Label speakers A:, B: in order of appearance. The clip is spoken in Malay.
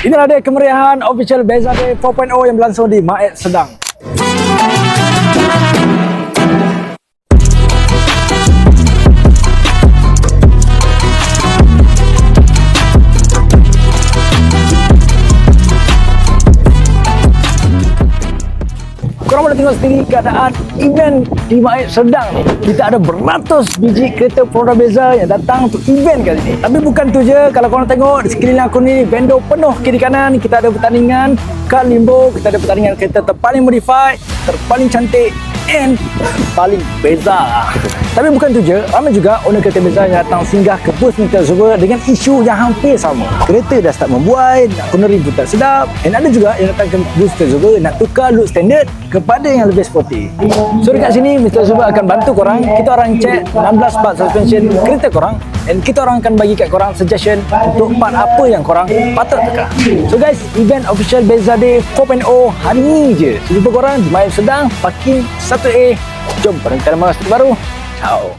A: Inilah dia kemeriahan official Bezade 4.0 yang berlangsung di Maet Sedang. Korang boleh tengok sendiri keadaan event di Maet Sedang ni. Kita ada beratus biji kereta Forda Beza yang datang untuk event kali ni. Tapi bukan tu je, kalau korang tengok di sekeliling aku ni, vendor penuh kiri kanan. Kita ada pertandingan car limbo, kita ada pertandingan kereta terpaling modified, terpaling cantik and paling beza. Tapi bukan tu je, ramai juga owner kereta Beza yang datang singgah ke booth Mr. Zuber dengan isu yang hampir sama. Kereta dah start membuai, nak penerim pun tak sedap. Dan ada juga yang datang ke booth Mr. Zuber nak tukar look standard kepada yang lebih sporty. So dekat sini Mr. Zuber akan bantu korang. Kita orang check 16 part suspension kereta korang dan kita orang akan bagi kat korang suggestion untuk part apa yang korang patut tukar. So guys, event official Bezade 4.0 hari ni je. So jumpa korang di Maet Sedang, parking 1A. Jom pada kita ada baru. Ciao.